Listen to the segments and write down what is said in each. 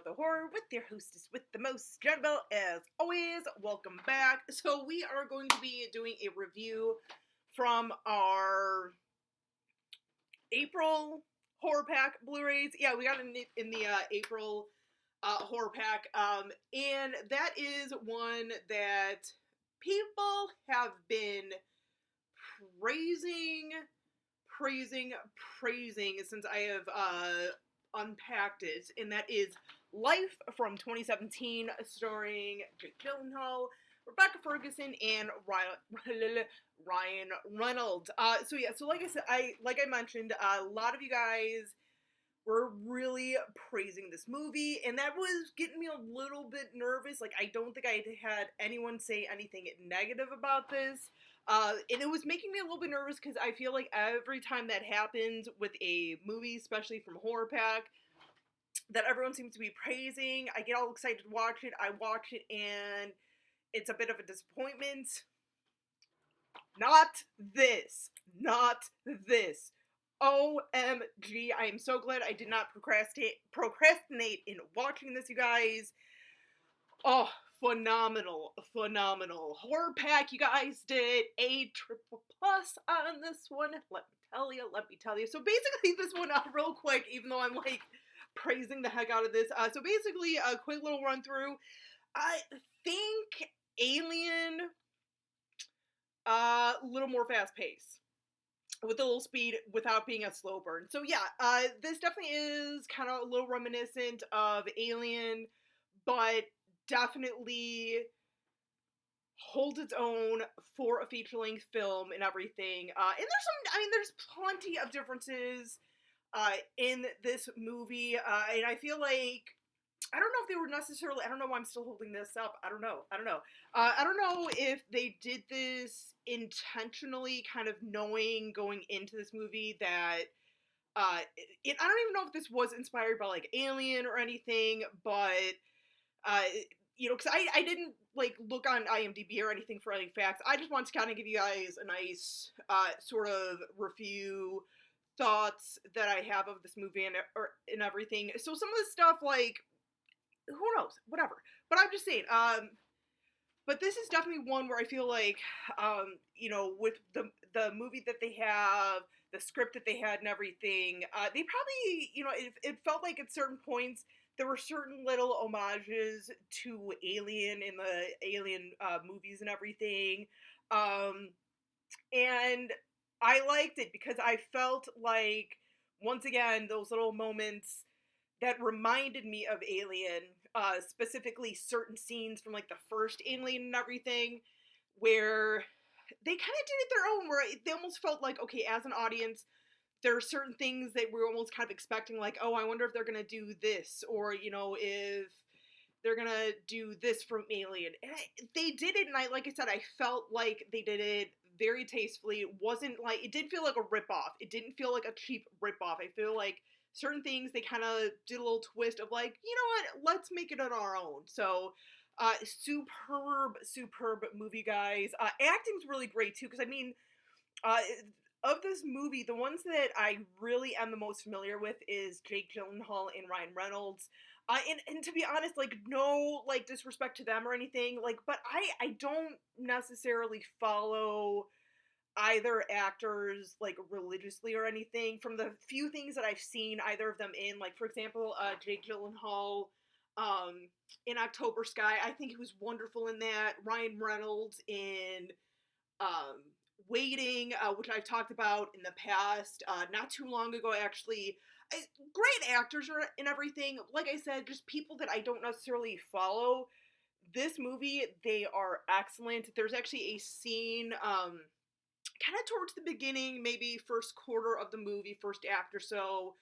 About the Horror with your hostess with the most, Jennifer. As always, welcome back. So we are going to be doing a review from our April Horror Pack Blu-rays. Yeah, we got it in the April Horror Pack, and that is one that people have been praising since I have unpacked it, and that is Life from 2017, starring Jake Gyllenhaal, Rebecca Ferguson, and Ryan Reynolds. So like I mentioned, a lot of you guys were really praising this movie, and that was getting me a little bit nervous. Like, I don't think I had anyone say anything negative about this. And it was making me a little bit nervous because I feel like every time that happens with a movie, especially from Horror Pack, that everyone seems to be praising, I get all excited to watch it. I watch it, and it's a bit of a disappointment. Not this. OMG, I am so glad I did not procrastinate in watching this, you guys. Oh, phenomenal. Horror Pack, you guys did a triple plus on this one. Let me tell you. So basically, this one, real quick, even though I'm like praising the heck out of this. So basically, a quick little run through. I think Alien, a little more fast pace, with a little speed without being a slow burn. So yeah, this definitely is kind of a little reminiscent of Alien, but definitely holds its own for a feature-length film and everything. And there's plenty of differences in this movie, and I feel like, I don't know if they were necessarily, I don't know why I'm still holding this up. I don't know. I don't know if they did this intentionally, kind of knowing going into this movie that, I don't even know if this was inspired by, like, Alien or anything, but, because I didn't, like, look on IMDb or anything for any facts. I just want to kind of give you guys a nice, sort of review thoughts that I have of this movie and everything. So some of the stuff, like, who knows, whatever. But I'm just saying, but this is definitely one where I feel like, with the movie that they have, the script that they had and everything, they probably, it felt like at certain points there were certain little homages to Alien in the Alien movies and everything, and I liked it because I felt like, once again, those little moments that reminded me of Alien, specifically certain scenes from, like, the first Alien and everything, where they kind of did it their own, where they almost felt like, okay, as an audience, there are certain things that we're almost kind of expecting, like, oh, I wonder if they're gonna do this, or, if they're gonna do this from Alien. And they did it, and like I said, I felt like they did it very tastefully. It wasn't like, it didn't feel like a ripoff. It didn't feel like a cheap ripoff. I feel like certain things they kind of did a little twist of, like, you know what, let's make it on our own. So, superb movie, guys. Acting's really great too, because of this movie, the ones that I really am the most familiar with is Jake Gyllenhaal and Ryan Reynolds. And to be honest, like, no, like, disrespect to them or anything, like, but I don't necessarily follow either actors, like, religiously or anything. From the few things that I've seen either of them in, like, for example, Jake Gyllenhaal, in October Sky, I think he was wonderful in that. Ryan Reynolds in, Waiting, which I've talked about in the past, not too long ago, actually. Great actors and everything. Like I said, just people that I don't necessarily follow. This movie, they are excellent. There's actually a scene, kind of towards the beginning, maybe first quarter of the movie, first act or so,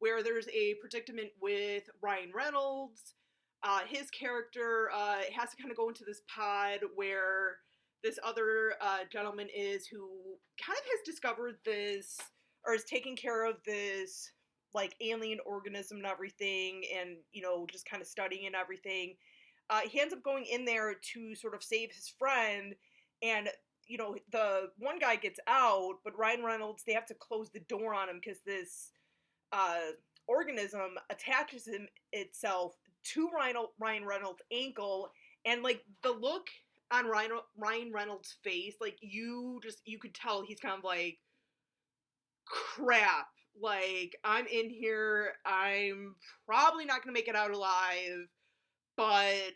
where there's a predicament with Ryan Reynolds. His character has to kind of go into this pod where this other gentleman is, who kind of has discovered this, or is taking care of this, like, alien organism and everything, and, just kind of studying and everything. He ends up going in there to sort of save his friend, and, the one guy gets out, but Ryan Reynolds, they have to close the door on him because this organism attaches itself to Ryan Reynolds' ankle, and like the look on Ryan Reynolds' face, like you could tell he's kind of like, crap, like I'm in here, I'm probably not gonna make it out alive, but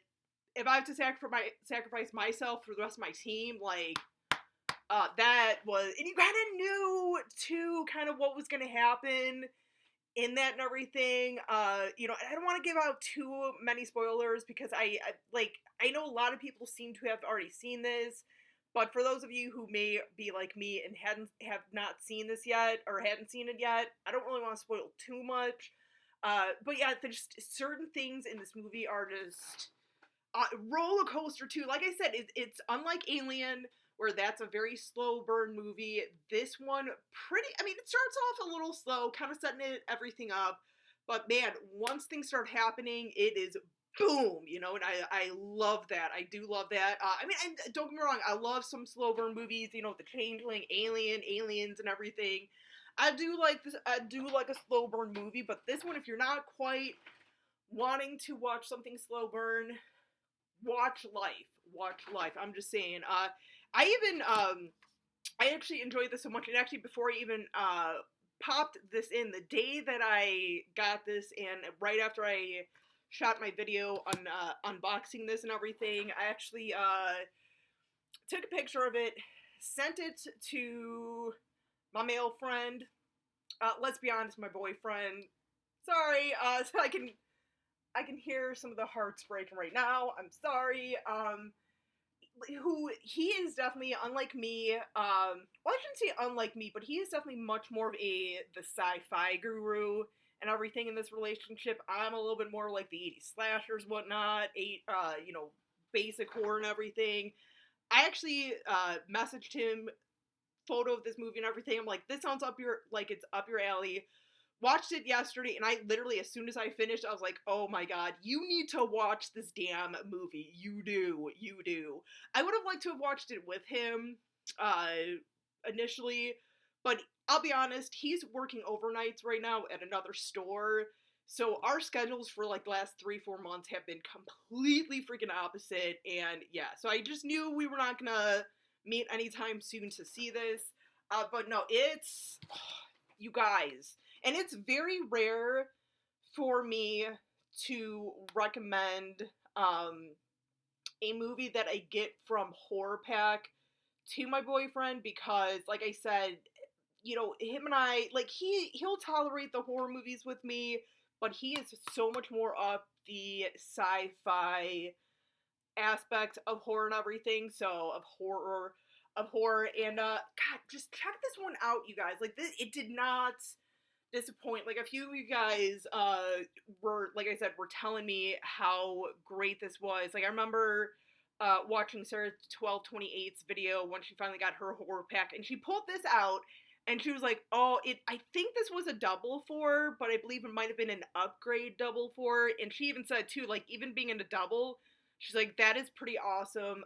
if I have to sacrifice myself for the rest of my team, like that was, and you kind of knew too, kind of what was gonna happen in that and everything. You know, I don't want to give out too many spoilers because I know a lot of people seem to have already seen this, but for those of you who may be like me and have not seen this yet or hadn't seen it yet, I don't really want to spoil too much. But yeah, there's just certain things in this movie are just roller coaster too. Like I said, it's unlike Alien, where that's a very slow burn movie. This one, I mean, it starts off a little slow, kind of setting everything up, but man, once things start happening, it is boom, you know, and I love that. I do love that. I mean, and don't get me wrong, I love some slow burn movies, you know, The Changeling, Aliens, and everything. I do like this. I do like a slow burn movie, but this one, if you're not quite wanting to watch something slow burn, watch Life. Watch Life. I'm just saying. I actually enjoyed this so much, and actually before I even popped this in, the day that I got this, and right after I shot my video on unboxing this and everything, I actually took a picture of it, sent it to my male friend. Let's be honest, my boyfriend. Sorry, so I can hear some of the hearts breaking right now. I'm sorry. Who he is definitely unlike me. Well, I shouldn't say unlike me, but he is definitely much more of the sci-fi guru and everything in this relationship. I'm a little bit more like the 80s slashers, whatnot, you know, basic horror and everything. I actually messaged him photo of this movie and everything. I'm like, this sounds it's up your alley. Watched it yesterday, and I literally, as soon as I finished, I was like, oh my god, you need to watch this damn movie. You do. I would have liked to have watched it with him, initially, but I'll be honest, he's working overnights right now at another store, so our schedules for, like, the last 3-4 months have been completely freaking opposite, and yeah, so I just knew we were not gonna meet anytime soon to see this, but no, it's, you guys, and it's very rare for me to recommend a movie that I get from Horror Pack to my boyfriend because, like I said, you know, him and I, like, he'll tolerate the horror movies with me, but he is so much more up the sci-fi aspect of horror and everything, so of horror, and god, just check this one out, you guys. Like, this, it did not disappoint. Like, a few of you guys were, like I said, were telling me how great this was. Like, I remember watching Sarah 1228's video when she finally got her horror pack, and she pulled this out, and she was like, oh, I think this was a double for, but I believe it might have been an upgrade double for, and she even said, too, like, even being in a double, she's like, that is pretty awesome.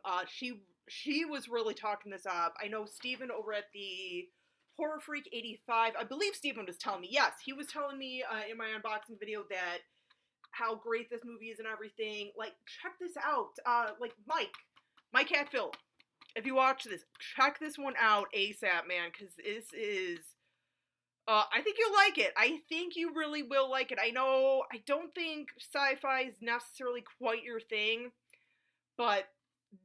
She was really talking this up. I know Steven over at the Horror Freak 85, I believe Steven was telling me, yes, he was telling me in my unboxing video that how great this movie is and everything. Like, check this out. Like, Mike Hatfield, if you watch this, check this one out ASAP, man, because this is, I think you'll like it. I think you really will like it. I don't think sci-fi is necessarily quite your thing, but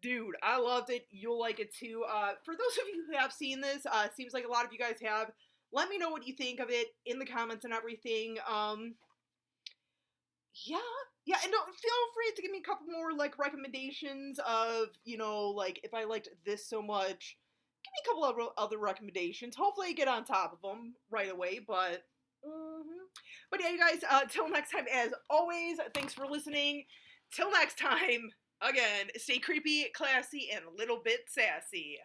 dude, I loved it. You'll like it too. For those of you who have seen this, seems like a lot of you guys have. Let me know what you think of it in the comments and everything. Yeah, and don't feel free to give me a couple more, like, recommendations of, you know, like, if I liked this so much, give me a couple of other recommendations. Hopefully I get on top of them right away, but, But yeah, you guys, till next time, as always, thanks for listening. Till next time, again, stay creepy, classy, and a little bit sassy.